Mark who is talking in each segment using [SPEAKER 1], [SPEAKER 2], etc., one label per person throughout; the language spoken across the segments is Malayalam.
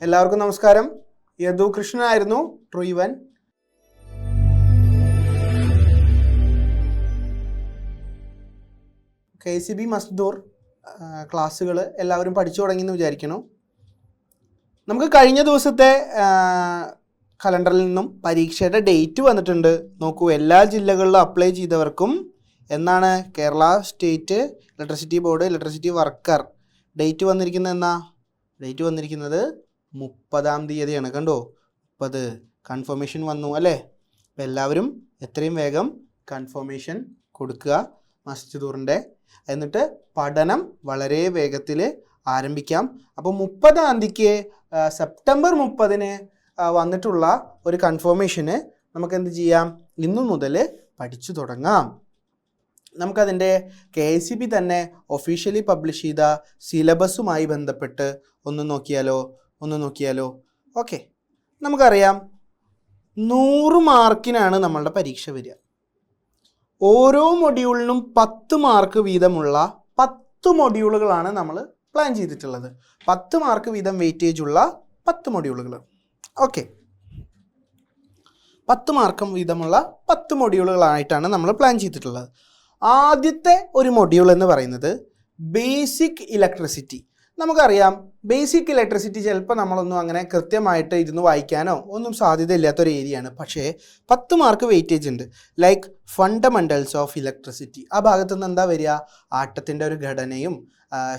[SPEAKER 1] എല്ലാവർക്കും നമസ്കാരം. യദു കൃഷ്ണനായിരുന്നു ട്രൂവൻ. KCB മസ്ദൂർ ക്ലാസ്സുകൾ എല്ലാവരും പഠിച്ചു തുടങ്ങിയെന്ന് വിചാരിക്കണം. നമുക്ക് കഴിഞ്ഞ ദിവസത്തെ കലണ്ടറിൽ നിന്നും പരീക്ഷയുടെ ഡേറ്റ് വന്നിട്ടുണ്ട്. നോക്കൂ, എല്ലാ ജില്ലകളിലും അപ്ലൈ ചെയ്തവർക്കും എന്നാണ് Kerala state electricity board electricity worker date വന്നിരിക്കുന്നത്. ഡേറ്റ് വന്നിരിക്കുന്നത് 30-ാം തീയതിയാണ്. കണ്ടോ, 30 കൺഫർമേഷൻ വന്നു അല്ലേ? അപ്പോൾ എല്ലാവരും എത്രയും വേഗം കൺഫർമേഷൻ കൊടുക്കുക മസ്ദൂറിൻ്റെ. എന്നിട്ട് പഠനം വളരെ വേഗത്തിൽ ആരംഭിക്കാം. അപ്പോൾ 30-ാം തീയതിക്ക് സെപ്റ്റംബർ 30-ന് വന്നിട്ടുള്ള ഒരു കൺഫർമേഷന് നമുക്ക് എന്ത് ചെയ്യാം, ഇന്നു മുതൽ പഠിച്ചു തുടങ്ങാം. നമുക്കതിൻ്റെ KCB തന്നെ ഒഫീഷ്യലി പബ്ലിഷ് ചെയ്ത സിലബസുമായി ബന്ധപ്പെട്ട് ഒന്ന് നോക്കിയാലോ. ഓക്കെ, നമുക്കറിയാം 100 മാർക്കിനാണ് നമ്മളുടെ പരീക്ഷ വരിക. ഓരോ മൊഡ്യൂളിനും 10 മാർക്ക് വീതമുള്ള 10 മൊഡ്യൂളുകളാണ് നമ്മൾ പ്ലാൻ ചെയ്തിട്ടുള്ളത്. 10 മാർക്ക് വീതം വെയിറ്റേജ് ഉള്ള 10 മൊഡ്യൂളുകൾ. ഓക്കെ, 10 മാർക്ക് വീതമുള്ള 10 മൊഡ്യൂളുകളായിട്ടാണ് നമ്മൾ പ്ലാൻ ചെയ്തിട്ടുള്ളത്. ആദ്യത്തെ ഒരു മൊഡ്യൂൾ എന്ന് പറയുന്നത് ബേസിക് ഇലക്ട്രിസിറ്റി. നമുക്കറിയാം, ബേസിക് ഇലക്ട്രിസിറ്റി ചിലപ്പോൾ നമ്മളൊന്നും അങ്ങനെ കൃത്യമായിട്ട് ഇരുന്ന് വായിക്കാനോ ഒന്നും സാധ്യതയില്ലാത്തൊരു ഏരിയയാണ്. പക്ഷേ 10 മാർക്ക് വെയിറ്റേജ് ഉണ്ട്. ലൈക്ക് ഫണ്ടമെൻ്റൽസ് ഓഫ് ഇലക്ട്രിസിറ്റി, ആ ഭാഗത്തു നിന്ന് എന്താ വരിക, ആട്ടത്തിൻ്റെ ഒരു ഘടനയും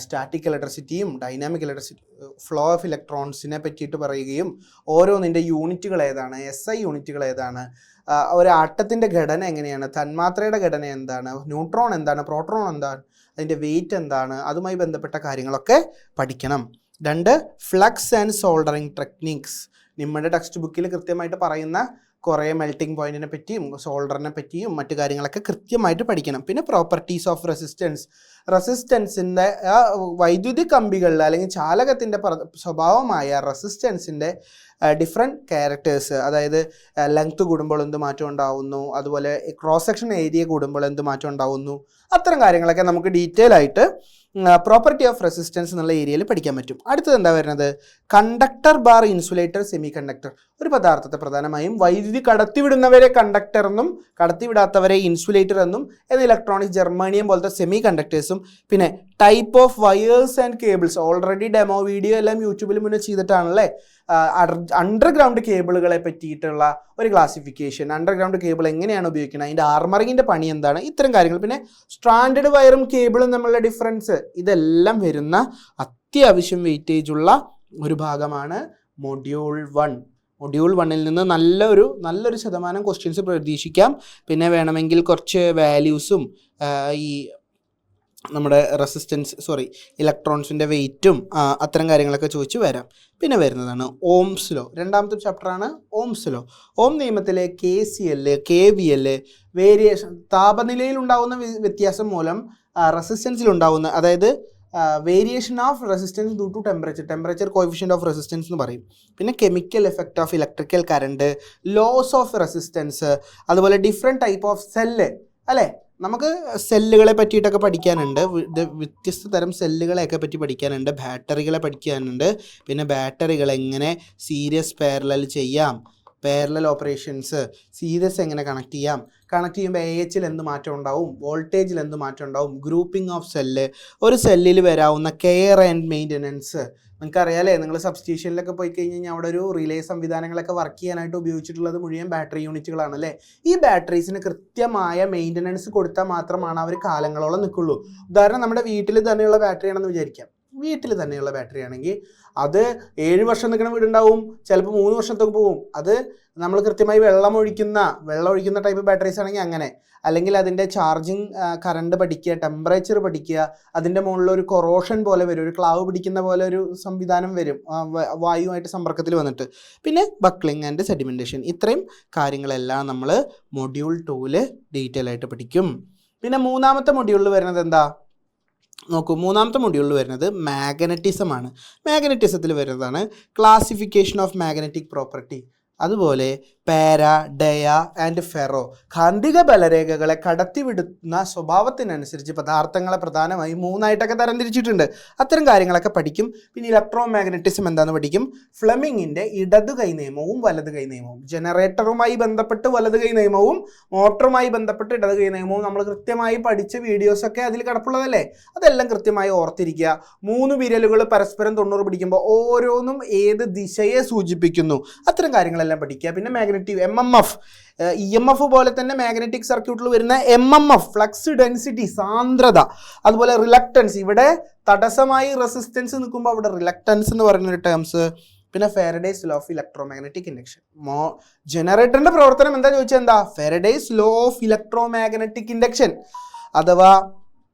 [SPEAKER 1] സ്റ്റാറ്റിക് ഇലക്ട്രിസിറ്റിയും ഡൈനാമിക് ഇലക്ട്രിസിറ്റി, ഫ്ലോ ഓഫ് ഇലക്ട്രോൺസിനെ പറ്റിയിട്ട് പറയുകയും ഓരോന്നിൻ്റെ യൂണിറ്റുകൾ ഏതാണ്, SI യൂണിറ്റുകൾ ഏതാണ്, ഒരു ആട്ടത്തിൻ്റെ ഘടന എങ്ങനെയാണ്, തന്മാത്രയുടെ ഘടന എന്താണ്, ന്യൂട്രോൺ എന്താണ്, പ്രോട്ടോൺ എന്താണ്, അതിൻ്റെ വെയിറ്റ് എന്താണ്, അതുമായി ബന്ധപ്പെട്ട കാര്യങ്ങളൊക്കെ പഠിക്കണം. 2 ഫ്ലക്സ് ആൻഡ് സോൾഡറിങ് ടെക്നിക്സ്. നിങ്ങളുടെ ടെക്സ്റ്റ് ബുക്കിൽ കൃത്യമായിട്ട് പറയുന്ന കുറേ മെൽറ്റിംഗ് പോയിൻറ്റിനെ പറ്റിയും സോൾഡറിനെ പറ്റിയും മറ്റു കാര്യങ്ങളൊക്കെ കൃത്യമായിട്ട് പഠിക്കണം. പിന്നെ പ്രോപ്പർട്ടീസ് ഓഫ് റെസിസ്റ്റൻസിൻ്റെ വൈദ്യുതി കമ്പികളിൽ അല്ലെങ്കിൽ ചാലകത്തിൻ്റെ സ്വഭാവമായ റെസിസ്റ്റൻസിൻ്റെ ഡിഫറെൻറ്റ് ക്യാരക്ടേഴ്സ്, അതായത് ലെങ്ത് കൂടുമ്പോൾ എന്ത് മാറ്റം ഉണ്ടാവുന്നു, അതുപോലെ ക്രോസ് സെക്ഷൻ ഏരിയ കൂടുമ്പോൾ എന്ത് മാറ്റം ഉണ്ടാവുന്നു, അത്തരം കാര്യങ്ങളൊക്കെ നമുക്ക് ഡീറ്റെയിൽ ആയിട്ട് പ്രോപ്പർട്ടി ഓഫ് റെസിസ്റ്റൻസ് എന്നുള്ള ഏരിയയിൽ പഠിക്കാൻ പറ്റും. അടുത്തത് എന്താ വരുന്നത്, conductor bar insulator semi conductor. ഒരു പദാർത്ഥത്തെ പ്രധാനമായും വൈദ്യുതി കടത്തിവിടുന്നവരെ കണ്ടക്ടർ എന്നും കടത്തിവിടാത്തവരെ ഇൻസുലേറ്റർ എന്നും, ഇലക്ട്രോണിക്സ്, ജർമ്മേനിയം പോലത്തെ സെമി കണ്ടക്ടേഴ്സും, പിന്നെ type of wires and cables. Already demo video എല്ലാം യൂട്യൂബിൽ മുന്നേ ചെയ്തിട്ടാണല്ലേ. അണ്ടർഗ്രൗണ്ട് കേബിളുകളെ പറ്റിയിട്ടുള്ള ഒരു ക്ലാസിഫിക്കേഷൻ, അണ്ടർഗ്രൗണ്ട് കേബിൾ എങ്ങനെയാണ് ഉപയോഗിക്കുന്നത്, അതിൻ്റെ ആർമറിങ്ങിൻ്റെ പണി എന്താണ്, ഇത്തരം കാര്യങ്ങൾ. പിന്നെ സ്ട്രാൻഡഡ് വയറും കേബിളും തമ്മിലുള്ള ഡിഫറൻസ്, ഇതെല്ലാം വരുന്ന അത്യാവശ്യം വെയിറ്റേജ് ഉള്ള ഒരു ഭാഗമാണ് മൊഡ്യൂൾ 1. മൊഡ്യൂൾ 1-ൽ നിന്ന് നല്ലൊരു ശതമാനം ക്വസ്റ്റ്യൻസ് പ്രതീക്ഷിക്കാം. പിന്നെ വേണമെങ്കിൽ കുറച്ച് വാല്യൂസും ഈ നമ്മുടെ ഇലക്ട്രോൺസിൻ്റെ വെയിറ്റും അത്തരം കാര്യങ്ങളൊക്കെ ചോദിച്ച് വരാം. പിന്നെ വരുന്നതാണ് ഓംസ് ലോ. 2ാമത്തെ ചാപ്റ്ററാണ് ഓംസ് ലോ. ഓം നിയമത്തിലെ KCL, KVL വേരിയേഷൻ, താപനിലയിൽ ഉണ്ടാകുന്ന വ്യത്യാസം മൂലം റെസിസ്റ്റൻസിൽ ഉണ്ടാകുന്ന, അതായത് variation of resistance due to temperature coefficient of resistance എന്ന് പറയും. പിന്നെ chemical effect of electrical current, loss of resistance, അതുപോലെ ഡിഫറെൻറ്റ് ടൈപ്പ് ഓഫ് സെല്ല് അല്ലേ. നമുക്ക് സെല്ലുകളെ പറ്റിയിട്ടൊക്കെ പഠിക്കാനുണ്ട്, വ്യത്യസ്ത തരം സെല്ലുകളെയൊക്കെ പറ്റി പഠിക്കാനുണ്ട്, ബാറ്ററികളെ പഠിക്കാനുണ്ട്. പിന്നെ ബാറ്ററികൾ എങ്ങനെ സീരീസ് പാരലൽ ചെയ്യാം, പാരലൽ ഓപ്പറേഷൻസ്, സീരീസ് എങ്ങനെ കണക്ട് ചെയ്യുമ്പോൾ AHൽ എന്ത് മാറ്റം ഉണ്ടാവും, വോൾട്ടേജിൽ എന്ത് മാറ്റം ഉണ്ടാവും, ഗ്രൂപ്പിംഗ് ഓഫ് സെല്ല്, ഒരു സെല്ലിൽ വരാവുന്ന കെയർ ആൻഡ് മെയിൻ്റനൻസ്. നിങ്ങൾക്കറിയാലേ, നിങ്ങൾ സബ്സ്റ്റേഷനിലൊക്കെ പോയി കഴിഞ്ഞാൽ അവിടെ ഒരു റിലേ സംവിധാനങ്ങളൊക്കെ വർക്ക് ചെയ്യാനായിട്ട് ഉപയോഗിച്ചിട്ടുള്ളത് മുഴുവൻ ബാറ്ററി യൂണിറ്റുകളാണല്ലേ. ഈ ബാറ്ററീസിന് കൃത്യമായ മെയിൻ്റനൻസ് കൊടുത്താൽ മാത്രമാണ് അവർ കാലങ്ങളോളം നിൽക്കുള്ളൂ. ഉദാഹരണം, നമ്മുടെ വീട്ടിൽ തന്നെയുള്ള ബാറ്ററി ആണെന്ന് വിചാരിക്കാം. വീട്ടിൽ തന്നെയുള്ള ബാറ്ററി ആണെങ്കിൽ അത് 7 വർഷം നിൽക്കുന്ന വീടുണ്ടാവും, ചിലപ്പോൾ 3 വർഷത്തേക്ക് പോകും. അത് നമ്മൾ കൃത്യമായി വെള്ളം ഒഴിക്കുന്ന ടൈപ്പ് ബാറ്ററീസ് ആണെങ്കിൽ അങ്ങനെ, അല്ലെങ്കിൽ അതിൻ്റെ ചാർജിങ് കറണ്ട് പഠിക്കുക, ടെമ്പറേച്ചർ പഠിക്കുക, അതിൻ്റെ മുകളിൽ ഒരു കൊറോഷൻ പോലെ വരും, ഒരു ക്ലാവ് പിടിക്കുന്ന പോലെ ഒരു സംവിധാനം വരും വായുവായിട്ട് സമ്പർക്കത്തിൽ വന്നിട്ട്. പിന്നെ ബക്ലിംഗ് ആൻഡ് സെഡിമെൻറ്റേഷൻ, ഇത്രയും കാര്യങ്ങളെല്ലാം നമ്മൾ മൊഡ്യൂൾ 2-ൽ ഡീറ്റെയിൽ ആയിട്ട് പഠിക്കും. പിന്നെ 3ാമത്തെ മൊഡ്യൂളിൽ വരുന്നത് എന്താ നോക്കൂ, 3ാമത്തെ മൊഡ്യൂളിൽ വരുന്നത് മാഗ്നറ്റിസം ആണ്. മാഗ്നറ്റിസത്തിൽ വരുന്നതാണ് ക്ലാസിഫിക്കേഷൻ ഓഫ് മാഗ്നറ്റിക് പ്രോപ്പർട്ടി. അതുപോലെ പാര, ഡയ ആൻഡ് ഫെറോ. കാന്തിക ബലരേഖകളെ കടത്തിവിടുന്ന സ്വഭാവത്തിനനുസരിച്ച് പദാർത്ഥങ്ങളെ പ്രധാനമായും 3ആയിട്ടൊക്കെ തരംതിരിച്ചിട്ടുണ്ട്. അത്തരം കാര്യങ്ങളൊക്കെ പഠിക്കും. പിന്നെ ഇലക്ട്രോ മാഗ്നറ്റിസം എന്താണെന്ന് പഠിക്കും. ഫ്ലെമിങ്ങിൻ്റെ ഇടതു കൈ നിയമവും വലത് കൈ നിയമവും, ജനറേറ്ററുമായി ബന്ധപ്പെട്ട് വലത് കൈ നിയമവും മോട്ടറുമായി ബന്ധപ്പെട്ട് ഇടത് കൈ നിയമവും നമ്മൾ കൃത്യമായി പഠിച്ച വീഡിയോസൊക്കെ അതിൽ കിടപ്പുള്ളതല്ലേ. അതെല്ലാം കൃത്യമായി ഓർത്തിരിക്കുക. 3 വിരലുകൾ പരസ്പരം 90 പിടിക്കുമ്പോൾ ഓരോന്നും ഏത് ദിശയെ സൂചിപ്പിക്കുന്നു, അത്തരം കാര്യങ്ങളെല്ലാം പഠിക്കുക. പിന്നെ MMF, EMF പോലെ തന്നെ മാഗ്നറ്റിക് സർക്യൂട്ടിൽ വരുന്ന MMF, ഫ്ലക്സ് ഡെൻസിറ്റി, സാന്ദ്രത, അതുപോലെ റിലക്റ്റൻസ്. ഇവിടെ തടസ്സമായി റെസിസ്റ്റൻസ് നിൽക്കുമ്പോൾ അവിടെ റിലക്റ്റൻസ് എന്ന് പറയുന്നൊരു ടേംസ്. പിന്നെ Faraday's law of electro magnetic induction. ജനറേറ്ററിന്റെ പ്രവർത്തനം എന്താ ചോദിച്ചാൽ എന്താ? Faraday's law of electro magnetic induction, അഥവാ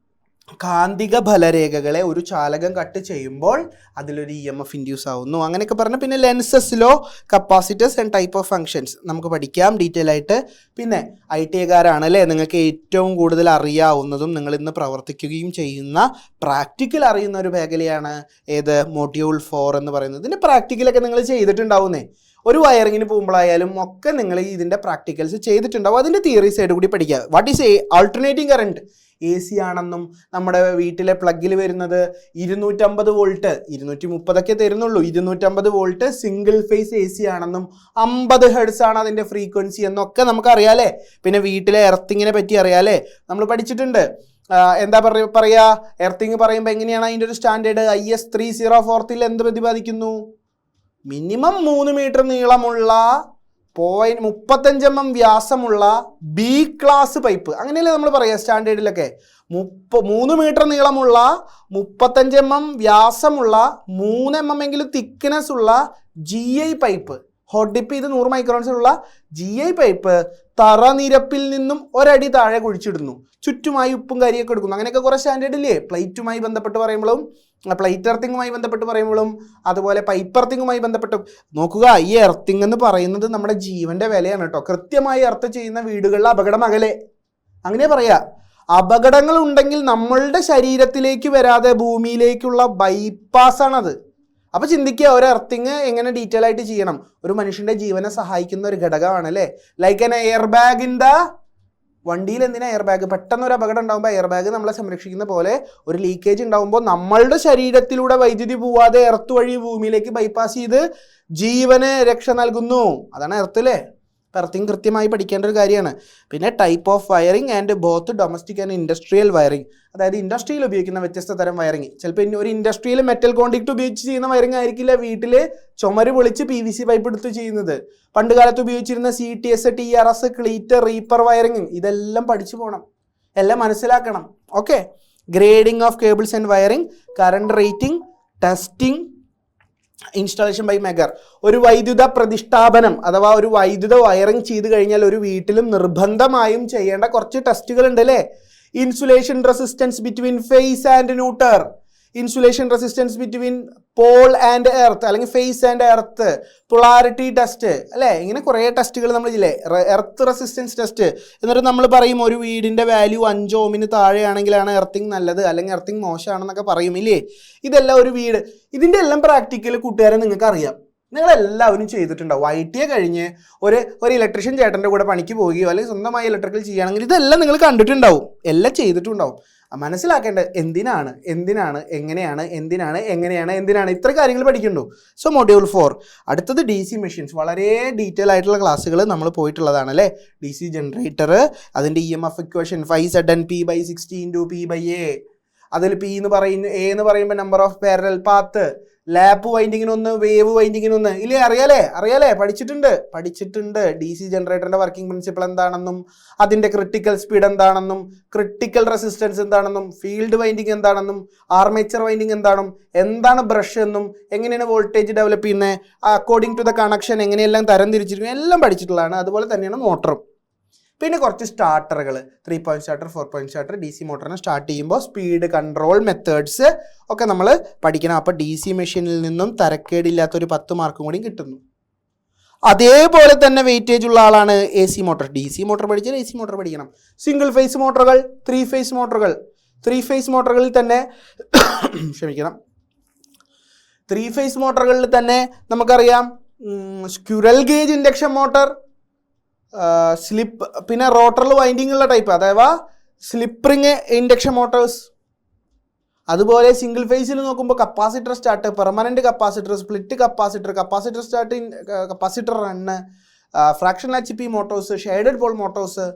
[SPEAKER 1] കാന്തിക ബലരേഖകളെ ഒരു ചാലകം കട്ട് ചെയ്യുമ്പോൾ അതിലൊരു EMF ഇൻഡ്യൂസ് ആവുന്നു, അങ്ങനെയൊക്കെ പറഞ്ഞ്. പിന്നെ Lenz's law, capacitors and type of functions നമുക്ക് പഠിക്കാം ഡീറ്റെയിൽ ആയിട്ട്. പിന്നെ ITക്കാരാണ് അല്ലേ, നിങ്ങൾക്ക് ഏറ്റവും കൂടുതൽ അറിയാവുന്നതും നിങ്ങൾ ഇന്ന് പ്രവർത്തിക്കുകയും ചെയ്യുന്ന പ്രാക്ടിക്കൽ അറിയുന്ന ഒരു മേഖലയാണ് ഏത്? മൊഡ്യൂൾ 4 എന്ന് പറയുന്നത്. ഇതിൻ്റെ പ്രാക്ടിക്കലൊക്കെ നിങ്ങൾ ചെയ്തിട്ടുണ്ടാവുന്നേ. ഒരു വയറിങ്ങിന് പോകുമ്പോഴായാലും ഒക്കെ നിങ്ങൾ ഇതിൻ്റെ പ്രാക്ടിക്കൽസ് ചെയ്തിട്ടുണ്ടാവും. അതിൻ്റെ തിയറി സൈഡ് കൂടി പഠിക്കുക. What is alternating current? AC ആണെന്നും നമ്മുടെ വീട്ടിലെ പ്ലഗിൽ വരുന്നത് 250 volt, 230 തരുന്നുള്ളൂ, 250 volt single phase AC ആണെന്നും 50 ഹെർട്സ് ആണ് അതിൻ്റെ ഫ്രീക്വൻസി എന്നൊക്കെ നമുക്ക് അറിയാലേ. പിന്നെ വീട്ടിലെ എർത്തിങ്ങിനെ പറ്റി അറിയാലേ, നമ്മൾ പഠിച്ചിട്ടുണ്ട്. എന്താ പറയുക, എർത്തിങ് പറയുമ്പോൾ എങ്ങനെയാണ് അതിൻ്റെ ഒരു സ്റ്റാൻഡേർഡ്? IS 304 എന്ത് പ്രതിപാദിക്കുന്നു? മിനിമം 3 മീറ്റർ നീളമുള്ള 35 mm വ്യാസമുള്ള B ക്ലാസ് പൈപ്പ്, അങ്ങനെയല്ലേ നമ്മൾ പറയുക സ്റ്റാൻഡേർഡിലൊക്കെ. 3 മീറ്റർ നീളമുള്ള 35 mm വ്യാസമുള്ള 3 mm എങ്കിലും തിക്നെസ് ഉള്ള GI പൈപ്പ്, ഹോട്ട് ഡിപ്പ് ചെയ്ത് 100 മൈക്രോൺസിലുള്ള GI പൈപ്പ് തറനിരപ്പിൽ നിന്നും ഒരടി താഴെ കുഴിച്ചിടുന്നു. ചുറ്റുമായി ഉപ്പും കരിയൊക്കെ എടുക്കുന്നു. അങ്ങനെയൊക്കെ കുറേ സ്റ്റാൻഡേർഡ് ഇല്ലേ? പ്ലേറ്റുമായി ബന്ധപ്പെട്ട് പറയുമ്പോഴും, പ്ലേറ്റ് എർത്തിങ്ങുമായി ബന്ധപ്പെട്ട് പറയുമ്പോഴും, അതുപോലെ പൈപ്പ് എർത്തിങ്ങുമായി ബന്ധപ്പെട്ടും. നോക്കുക, ഈ എർത്തിങ് എന്ന് പറയുന്നത് നമ്മുടെ ജീവന്റെ വിലയാണ് കേട്ടോ. കൃത്യമായി എർത്ത് ചെയ്യുന്ന വീടുകളിൽ അപകടം അകലെ, അങ്ങനെ പറയാ. അപകടങ്ങൾ ഉണ്ടെങ്കിൽ നമ്മളുടെ ശരീരത്തിലേക്ക് വരാതെ ഭൂമിയിലേക്കുള്ള ബൈപ്പാസാണത്. അപ്പോൾ ചിന്തിക്കുക, ഒരു എർത്തിങ് എങ്ങനെ ഡീറ്റെയിൽ ആയിട്ട് ചെയ്യണം. ഒരു മനുഷ്യന്റെ ജീവനെ സഹായിക്കുന്ന ഒരു ഘടകമാണ് അല്ലേ. Like an air bag in the വണ്ടിയിൽ. എന്തിനാ എയർ ബാഗ്? പെട്ടെന്ന് ഒരു അപകടം ഉണ്ടാകുമ്പോൾ എയർ ബാഗ് നമ്മളെ സംരക്ഷിക്കുന്ന പോലെ ഒരു ലീക്കേജ് ഉണ്ടാകുമ്പോൾ നമ്മളുടെ ശരീരത്തിലൂടെ വൈദ്യുതി പോവാതെ എർത്ത് വഴി ഭൂമിയിലേക്ക് ബൈപ്പാസ് ചെയ്ത് ജീവന് രക്ഷ നൽകുന്നു. അതാണ് എർത്തില്ലേ. എർത്തിങ് കൃത്യമായി പഠിക്കേണ്ട ഒരു കാര്യമാണ്. പിന്നെ type of wiring and both domestic and industrial wiring, അതായത് ഇൻഡസ്ട്രിയിൽ ഉപയോഗിക്കുന്ന വ്യത്യസ്ത തരം വയറിംഗ്. ചിലപ്പോൾ ഒരു ഇൻഡസ്ട്രിയിൽ മെറ്റൽ കോണ്ടിക്ട് ഉപയോഗിച്ച് ചെയ്യുന്ന വയറിംഗ് ആയിരിക്കില്ല വീട്ടിൽ ചുമര് പൊളിച്ച് PVC പൈപ്പ് എടുത്ത് ചെയ്യുന്നത്. പണ്ട് കാലത്ത് ഉപയോഗിച്ചിരുന്ന CTS, TRS, cleat, reaper wiring, ഇതെല്ലാം പഠിച്ചു പോകണം, എല്ലാം മനസ്സിലാക്കണം. Okay. Grading of cables and wiring, current rating, testing, installation by megger. ഒരു വൈദ്യുത പ്രതിഷ്ഠാപനം അഥവാ ഒരു വൈദ്യുത വയറിംഗ് ചെയ്ത് കഴിഞ്ഞാൽ ഒരു വീട്ടിലും നിർബന്ധമായും ചെയ്യേണ്ട കുറച്ച് ടെസ്റ്റുകൾ ഉണ്ട് അല്ലേ. Insulation resistance between phase and neutral, insulation resistance between pole and earth അല്ലെങ്കിൽ phase and earth, polarity test അല്ലേ. ഇങ്ങനെ കുറേ ടെസ്റ്റുകൾ നമ്മൾ ഇല്ലേ. Earth resistance test. എന്നിട്ട് നമ്മൾ പറയും ഒരു വീടിൻ്റെ വാല്യൂ 5 ohms താഴെയാണെങ്കിലാണ് എർത്തിങ് നല്ലത്, അല്ലെങ്കിൽ എർത്തിങ് മോശമാണെന്നൊക്കെ പറയും ഇല്ലേ. ഇതെല്ലാം ഒരു വീട്, ഇതിൻ്റെ എല്ലാം പ്രാക്ടിക്കൽ കൂട്ടുകാരെ നിങ്ങൾക്ക് അറിയാം. നിങ്ങളെല്ലാവരും ചെയ്തിട്ടുണ്ടാവും. ITA കഴിഞ്ഞ് ഒരു ഇലക്ട്രീഷ്യൻ ചേട്ടൻ്റെ കൂടെ പണിക്ക് പോവുകയോ അല്ലെങ്കിൽ സ്വന്തമായി ഇലക്ട്രിക്കൽ ചെയ്യുകയാണെങ്കിൽ ഇതെല്ലാം നിങ്ങൾ കണ്ടിട്ടുണ്ടാവും, എല്ലാം ചെയ്തിട്ടുണ്ടാവും. മനസ്സിലാക്കേണ്ടത് എന്തിനാണ്, എങ്ങനെയാണ് ഇത്ര കാര്യങ്ങൾ പഠിക്കണ്ടു. സോ മൊഡ്യൂൾ 4 അടുത്തത് DC മെഷീൻസ്. വളരെ ഡീറ്റെയിൽ ആയിട്ടുള്ള ക്ലാസ്സുകൾ നമ്മൾ പോയിട്ടുള്ളതാണ് അല്ലേ. DC ജനറേറ്റർ, അതിൻ്റെ EMF equation 5Zn P/60 × P/A. അതിൽ P എന്ന് പറയുന്ന A എന്ന് പറയുമ്പോൾ number of parallel path, lap വൈൻഡിങ്ങിനൊന്ന്, വേവ് വൈൻഡിങ്ങിനൊന്ന് ഇല്ലേ. അറിയാലേ പഠിച്ചിട്ടുണ്ട്. DC ജനറേറ്ററിന്റെ വർക്കിംഗ് പ്രിൻസിപ്പിൾ എന്താണെന്നും അതിൻ്റെ ക്രിട്ടിക്കൽ സ്പീഡ് എന്താണെന്നും ക്രിട്ടിക്കൽ റെസിസ്റ്റൻസ് എന്താണെന്നും ഫീൽഡ് വൈൻഡിങ് എന്താണെന്നും ആർമേച്ചർ വൈൻഡിങ് എന്താണ് ബ്രഷ് എന്നും എങ്ങനെയാണ് വോൾട്ടേജ് ഡെവലപ്പ് ചെയ്യുന്നത്, അക്കോർഡിംഗ് ടു ദ കണക്ഷൻ എങ്ങനെയെല്ലാം തരം തിരിച്ചിരിക്കുന്നത് എല്ലാം പഠിച്ചിട്ടുള്ളതാണ്. അതുപോലെ തന്നെയാണ് മോട്ടറും. പിന്നെ കുറച്ച് സ്റ്റാർട്ടറുകൾ, 3 point starter, 4 point starter. DC മോട്ടറിനെ സ്റ്റാർട്ട് ചെയ്യുമ്പോൾ സ്പീഡ് കൺട്രോൾ മെത്തേഡ്സ് ഒക്കെ നമ്മൾ പഠിക്കണം. അപ്പോൾ DC മെഷീനിൽ നിന്നും തരക്കേടില്ലാത്തൊരു 10 മാർക്കും കൂടി കിട്ടുന്നു. അതേപോലെ തന്നെ വെയിറ്റേജ് ഉള്ള ആളാണ് AC മോട്ടർ. DC മോട്ടർ പഠിച്ചാൽ AC മോട്ടർ പഠിക്കണം. സിംഗിൾ ഫേസ് മോട്ടറുകൾ, 3 phase മോട്ടറുകൾ. 3 phase മോട്ടറുകളിൽ തന്നെ 3 phase മോട്ടറുകളിൽ തന്നെ നമുക്കറിയാം സ്ക്വിറൽ ഗേജ് ഇൻഡക്ഷൻ മോട്ടർ, പിന്നെ റോട്ടറിൽ വൈൻഡിങ് ഉള്ള ടൈപ്പ്, അഥവാ സ്ലിപ്പ് റിങ് ഇൻഡക്ഷൻ മോട്ടോഴ്സ്. അതുപോലെ സിംഗിൾ ഫേസിൽ നോക്കുമ്പോൾ capacitor start, permanent capacitor, split capacitor, capacitor start, capacitor run, fractional HP motors, shaded pole motors,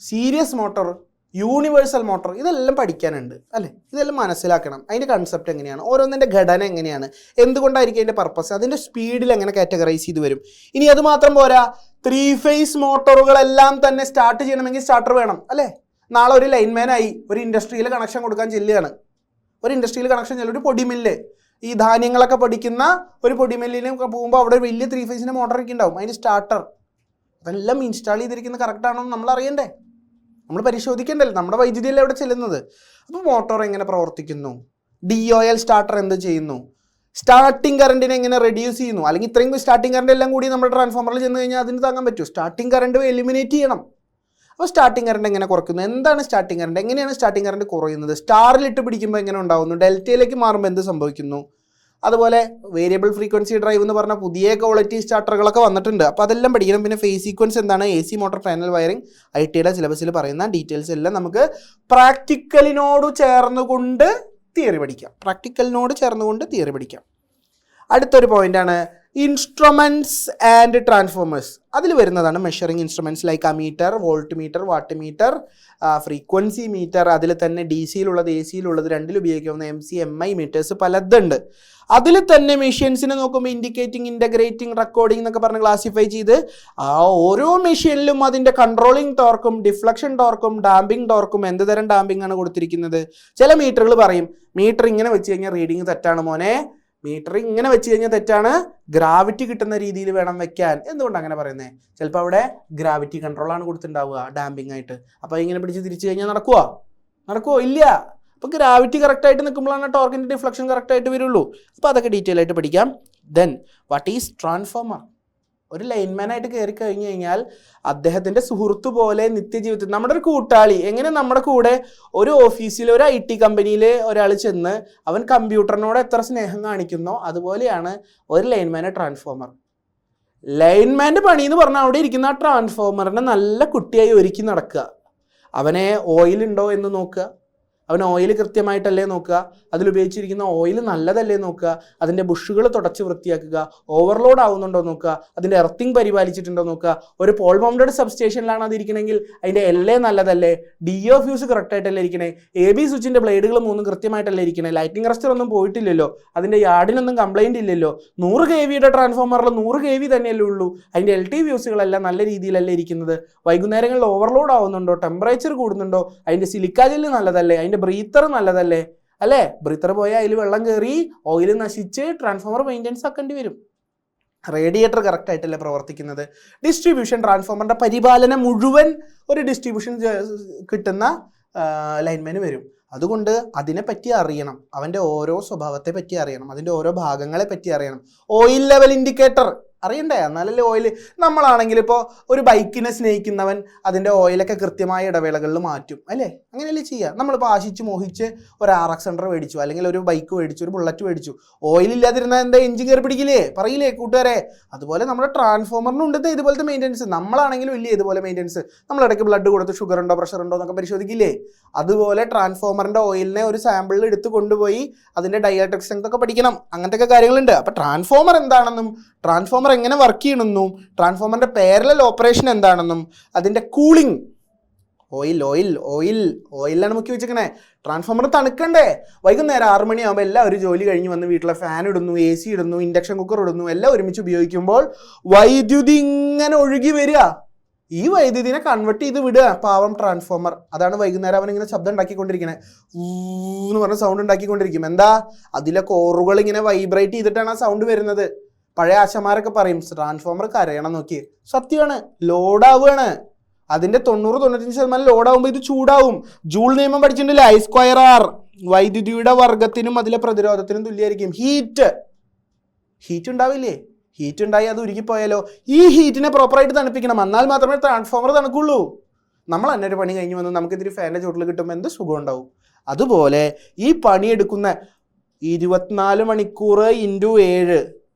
[SPEAKER 1] series motor, universal motor, ഇതെല്ലാം പഠിക്കാനുണ്ട് അല്ലേ? ഇതെല്ലാം മനസ്സിലാക്കണം. അതിൻ്റെ കൺസെപ്റ്റ് എങ്ങനെയാണ്, ഓരോന്നിൻ്റെ ഘടന എങ്ങനെയാണ്, എന്തുകൊണ്ടായിരിക്കും അതിൻ്റെ പർപ്പസ്, അതിൻ്റെ സ്പീഡിൽ എങ്ങനെ കാറ്റഗറൈസ് ചെയ്ത് വരും. ഇനി അത് മാത്രം പോരാ, 3 ഫേസ് മോട്ടോറുകളെല്ലാം തന്നെ സ്റ്റാർട്ട് ചെയ്യണമെങ്കിൽ സ്റ്റാർട്ടർ വേണം അല്ലേ? നാളെ ഒരു ലൈൻമാനായി ഒരു ഇൻഡസ്ട്രിയിൽ കണക്ഷൻ കൊടുക്കാൻ ചെല്ലുകയാണ്. ഒരു ഇൻഡസ്ട്രിയിൽ കണക്ഷൻ ചെല്ലും, ഒരു പൊടിമില്ല്, ഈ ധാന്യങ്ങളൊക്കെ പൊടിക്കുന്ന ഒരു പൊടിമില്ലിന് പോകുമ്പോൾ അവിടെ ഒരു വലിയ 3 ഫേസിൻ്റെ മോട്ടർ ഒക്കെ ഉണ്ടാവും, അതിൻ്റെ സ്റ്റാർട്ടർ. അതെല്ലാം ഇൻസ്റ്റാൾ ചെയ്തിരിക്കുന്നത് കറക്റ്റാണോ എന്ന് നമ്മൾ അറിയണ്ടേ, നമ്മൾ പരിശോധിക്കേണ്ടല്ലോ, നമ്മുടെ വൈദ്യുതിയല്ലേ അവിടെ ചെല്ലുന്നത്. അപ്പോൾ മോട്ടോർ എങ്ങനെ പ്രവർത്തിക്കുന്നു, DOL സ്റ്റാർട്ടർ എന്ത് ചെയ്യുന്നു, സ്റ്റാർട്ടിംഗ് കറണ്ടിനെ എങ്ങനെ റെഡ്യൂസ് ചെയ്യുന്നു, അല്ലെങ്കിൽ ഇത്രയും സ്റ്റാർട്ടിംഗ് കറണ്ട് എല്ലാം കൂടി നമ്മുടെ ട്രാൻസ്ഫോമറിൽ ചെന്ന് കഴിഞ്ഞാൽ അതിന് താങ്ങാൻ പറ്റുമോ? സ്റ്റാർട്ടിംഗ് കറണ്ട് എലിമിനേറ്റ് ചെയ്യണം. അപ്പോൾ സ്റ്റാർട്ടിംഗ് കറണ്ട് എങ്ങനെ കുറയ്ക്കുന്നു, എന്താണ് സ്റ്റാർട്ടിംഗ് കറണ്ട്, എങ്ങനെയാണ് സ്റ്റാർട്ടിംഗ് കറണ്ട് കുറയുന്നത്, സ്റ്റാറിലിട്ട് പിടിക്കുമ്പോൾ എങ്ങനെ ഉണ്ടാകുന്നു, ഡെൽറ്റയിലേക്ക് മാറുമ്പോൾ എന്ത് സംഭവിക്കുന്നു. അതുപോലെ വേരിയബിൾ ഫ്രീക്വൻസി ഡ്രൈവ് എന്ന് പറഞ്ഞ പുതിയ ക്വാളിറ്റി സ്റ്റാർട്ടറുകളൊക്കെ വന്നിട്ടുണ്ട്. അപ്പോൾ അതെല്ലാം പഠിക്കണം. പിന്നെ ഫേസ് സീക്വൻസ് എന്താണ്, AC മോട്ടോർ പാനൽ വയറിംഗ്, ITയുടെ സിലബസിൽ പറയുന്ന ഡീറ്റെയിൽസ് എല്ലാം നമുക്ക് പ്രാക്ടിക്കലിനോട് ചേർന്നുകൊണ്ട് തിയറി പഠിക്കാം. അടുത്തൊരു പോയിന്റാണ് ഇൻസ്ട്രുമെൻറ്റ്സ് ആൻഡ് ട്രാൻസ്ഫോമേഴ്സ്. അതിൽ വരുന്നതാണ് measuring instruments like ammeter, voltmeter, wattmeter, frequency meter. അതിൽ തന്നെ DC-യിലുള്ളത് AC-യിലുള്ളത് രണ്ടിൽ ഉപയോഗിക്കാവുന്ന MC, MI മീറ്റേഴ്സ് പലതുണ്ട്. അതിൽ തന്നെ മെഷീൻസിനെ നോക്കുമ്പോൾ ഇൻഡിക്കേറ്റിംഗ്, ഇൻ്റഗ്രേറ്റിംഗ്, റെക്കോർഡിംഗ് എന്നൊക്കെ പറഞ്ഞ് ക്ലാസിഫൈ ചെയ്ത് ആ ഓരോ മെഷീനിലും അതിൻ്റെ കൺട്രോളിംഗ് ടോർക്കും, ഡിഫ്ലക്ഷൻ ടോർക്കും, ഡാമ്പിംഗ് ടോർക്കും, എന്ത് തരം ഡാമ്പിംഗ് ആണ് കൊടുത്തിരിക്കുന്നത്. ചില മീറ്ററുകൾ പറയും മീറ്റർ ഇങ്ങനെ വെച്ച് കഴിഞ്ഞാൽ റീഡിങ് തെറ്റാണ് മോനെ, മീറ്റർ ഇങ്ങനെ വെച്ച് കഴിഞ്ഞാൽ തെറ്റാണ്, ഗ്രാവിറ്റി കിട്ടുന്ന രീതിയിൽ വേണം വെക്കാൻ. എന്തുകൊണ്ടാണ് അങ്ങനെ പറയുന്നത്? ചിലപ്പോൾ അവിടെ ഗ്രാവിറ്റി കൺട്രോളാണ് കൊടുത്തിട്ടുണ്ടാവുക ഡാമ്പിംഗ് ആയിട്ട്. അപ്പോൾ ഇങ്ങനെ പിടിച്ച് തിരിച്ചു കഴിഞ്ഞാൽ നടക്കുമോ? ഇല്ല. അപ്പോൾ ഗ്രാവിറ്റി കറക്റ്റായിട്ട് നിൽക്കുമ്പോഴാണ് ടോർക്കിൻ്റെ ഡിഫ്ലക്ഷൻ കറക്റ്റായിട്ട് വരുള്ളൂ. അപ്പോൾ അതൊക്കെ ഡീറ്റെയിൽ ആയിട്ട് പഠിക്കാം. Then what is transformer? ഒരു ലൈൻമാനായിട്ട് കയറി കഴിഞ്ഞ് കഴിഞ്ഞാൽ അദ്ദേഹത്തിൻ്റെ സുഹൃത്തു പോലെ നിത്യജീവിതത്തിൽ നമ്മുടെ ഒരു കൂട്ടാളി, എങ്ങനെ നമ്മുടെ കൂടെ ഒരു ഓഫീസിൽ ഒരു IT കമ്പനിയിൽ ഒരാൾ ചെന്ന് അവൻ കമ്പ്യൂട്ടറിനോട് എത്ര സ്നേഹം കാണിക്കുന്നോ അതുപോലെയാണ് ഒരു ലൈൻമാൻ്റെ ട്രാൻസ്ഫോമർ. ലൈൻമാൻ്റെ പണി എന്ന് പറഞ്ഞാൽ അവിടെ ഇരിക്കുന്ന ആ ട്രാൻസ്ഫോമറിനെ നല്ല കുട്ടിയായി ഒരുക്കി നടക്കുക. അവനെ ഓയിലുണ്ടോ എന്ന് നോക്കുക, അവൻ ഓയിൽ കൃത്യമായിട്ടല്ലേ നോക്കുക, അതിലുപയോഗിച്ചിരിക്കുന്ന ഓയിൽ നല്ലതല്ലേ നോക്കുക, അതിൻ്റെ ബുഷുകൾ തുടച്ച് വൃത്തിയാക്കുക, ഓവർലോഡ് ആവുന്നുണ്ടോ നോക്കുക, അതിൻ്റെ എർത്തിങ് പരിപാലിച്ചിട്ടുണ്ടോ നോക്കുക. ഒരു പോൾ മൗണ്ടഡ് സബ്സ്റ്റേഷനിലാണ് അതിരിക്കണമെങ്കിൽ അതിൻ്റെ LA നല്ലതല്ലേ, DO ഫ്യൂസ് കറക്റ്റായിട്ടല്ലേ ഇരിക്കണേ, AB സ്വിച്ചിൻ്റെ ബ്ലേഡുകൾ 3 കൃത്യമായിട്ടല്ലേ ഇരിക്കണേ, ലൈറ്റിംഗ് റസ്റ്റർ ഒന്നും പോയിട്ടില്ലല്ലോ, അതിൻ്റെ യാർഡിനൊന്നും കംപ്ലൈൻറ്റ് ഇല്ലല്ലോ, 100 kVയുടെ ട്രാൻസ്ഫോമറിൽ 100 kV തന്നെയല്ലേ ഉള്ളൂ, അതിൻ്റെ LT ഫ്യൂസുകളെല്ലാം നല്ല രീതിയിലല്ലേ ഇരിക്കുന്നത്, വൈകുന്നേരങ്ങളിൽ ഓവർലോഡ് ആവുന്നുണ്ടോ, ടെമ്പറേച്ചർ കൂടുന്നുണ്ടോ, അതിൻ്റെ സിലിക്കാ ജെല്ല് നല്ലതല്ലേ, അതിൻ്റെ ബ്രീത്തർ നല്ലതല്ലേ അല്ലേ, ബ്രീത്തർ പോയാൽ അതിൽ വെള്ളം കയറി ഓയിൽ നശിച്ച് ട്രാൻസ്ഫോമർ മെയിൻ്റെനൻസ് ആക്കേണ്ടി വരും. റേഡിയേറ്റർ കറക്റ്റായിട്ടല്ലേ പ്രവർത്തിക്കുന്നത്. ഡിസ്ട്രിബ്യൂഷൻ, ട്രാൻസ്ഫോമറിൻ്റെ പരിപാലനം മുഴുവൻ ഒരു ഡിസ്ട്രിബ്യൂഷൻ കിട്ടുന്ന ലൈൻമാന് വരും. അതുകൊണ്ട് അതിനെപ്പറ്റി അറിയണം, അവൻ്റെ ഓരോ സ്വഭാവത്തെ പറ്റി അറിയണം, അതിൻ്റെ ഓരോ ഭാഗങ്ങളെ പറ്റി അറിയണം. ഓയിൽ ലെവൽ ഇൻഡിക്കേറ്റർ അറിയണ്ടേ, എന്നാലല്ലേ ഓയിൽ. നമ്മളാണെങ്കിൽ ഇപ്പോൾ ഒരു ബൈക്കിനെ സ്നേഹിക്കുന്നവൻ അതിൻ്റെ ഓയിലൊക്കെ കൃത്യമായ ഇടവേളകളിൽ മാറ്റും അല്ലേ, അങ്ങനെയല്ലേ ചെയ്യുക. നമ്മളിപ്പോൾ ആശിച്ച് മോഹിച്ച് ഒരു RX100 മേടിച്ചു, അല്ലെങ്കിൽ ഒരു ബൈക്ക് മേടിച്ചു, ഒരു ബുള്ളറ്റ് മേടിച്ചു, ഓയിലില്ലാതിരുന്നാൽ എന്താ എഞ്ചിൻ കയറി പിടിക്കില്ലേ, പറയില്ലേ കൂട്ടുകാരെ. അതുപോലെ നമ്മുടെ ട്രാൻസ്ഫോമറിനുണ്ട് ഇതുപോലത്തെ മെയിൻ്റെനൻസ്. നമ്മളാണെങ്കിലും ഇല്ലേ ഇതുപോലെ മെയിൻ്റെനൻസ്, നമ്മളിടയ്ക്ക് ബ്ലഡ് കൊടുത്ത് ഷുഗർ ഉണ്ടോ പ്രഷർ ഉണ്ടോ എന്നൊക്കെ പരിശോധിക്കില്ലേ. അതുപോലെ ട്രാൻസ്ഫോമറിൻ്റെ ഓയിലിനെ ഒരു സാമ്പിളിൽ എടുത്ത് കൊണ്ടുപോയി അതിൻ്റെ ഡയലക്ട്രിക് സ്ട്രെങ്ത് ഒക്കെ പഠിക്കണം. അങ്ങനത്തെ കാര്യങ്ങളുണ്ട്. അപ്പോൾ ട്രാൻസ്ഫോമർ എന്താണെന്നും ട്രാൻസ്ഫോമർ എങ്ങനെ വർക്ക് ചെയ്യണമെന്നും ട്രാൻസ്ഫോമറിൻ്റെ പാരലൽ ഓപ്പറേഷൻ എന്താണെന്നും അതിൻ്റെ കൂളിംഗ്, ഓയിലാണ് മുക്കി വെച്ചിരിക്കണേ. ട്രാൻസ്ഫോമർ തണുക്കണ്ടേ, വൈകുന്നേരം 6 മണിയാകുമ്പോൾ എല്ലാവരും ജോലി കഴിഞ്ഞ് വന്ന് വീട്ടിലെ ഫാൻ ഇടുന്നു, AC ഇടുന്നു, ഇൻഡക്ഷൻ കുക്കർ ഇടുന്നു, എല്ലാം ഒരുമിച്ച് ഉപയോഗിക്കുമ്പോൾ വൈദ്യുതി ഇങ്ങനെ ഒഴുകി വരിക. ഈ വൈദ്യുതിനെ കൺവെർട്ട് ചെയ്ത് വിടുക പാവം ട്രാൻസ്ഫോമർ. അതാണ് വൈകുന്നേരം അവനിങ്ങനെ ശബ്ദം ഉണ്ടാക്കിക്കൊണ്ടിരിക്കണേ, എന്ന് പറഞ്ഞ സൗണ്ട് ഉണ്ടാക്കിക്കൊണ്ടിരിക്കും. എന്താ, അതിലെ കോറുകൾ ഇങ്ങനെ വൈബ്രേറ്റ് ചെയ്തിട്ടാണ് ആ സൗണ്ട് വരുന്നത്. പഴയ ആശമാരൊക്കെ പറയും ട്രാൻസ്ഫോമർ കരയണം നോക്കി. സത്യമാണ്, ലോഡാവുകയാണ്. അതിൻ്റെ 90-95% ലോഡാവുമ്പോൾ ഇത് ചൂടാവും. ജൂൾ നിയമം പഠിച്ചിട്ടുണ്ടല്ലേ, I²R. വൈദ്യുതിയുടെ വർഗത്തിനും അതിലെ പ്രതിരോധത്തിനും തുല്യമായിരിക്കും. ഹീറ്റ് ഉണ്ടാവില്ലേ, ഹീറ്റ് ഉണ്ടായി അത് ഉരുകിപ്പോയാലോ. ഈ ഹീറ്റിനെ പ്രോപ്പറായിട്ട് തണുപ്പിക്കണം, എന്നാൽ മാത്രമേ ട്രാൻസ്ഫോമർ തണുക്കുള്ളൂ. നമ്മൾ തന്നെ ഒരു പണി കഴിഞ്ഞ് വന്ന് നമുക്കിതിരി ഫാനിൻ്റെ ചുവട്ടിൽ കിട്ടുമ്പോൾ എന്ത് സുഖം ഉണ്ടാവും. അതുപോലെ ഈ പണിയെടുക്കുന്ന 24 മണിക്കൂർ × 7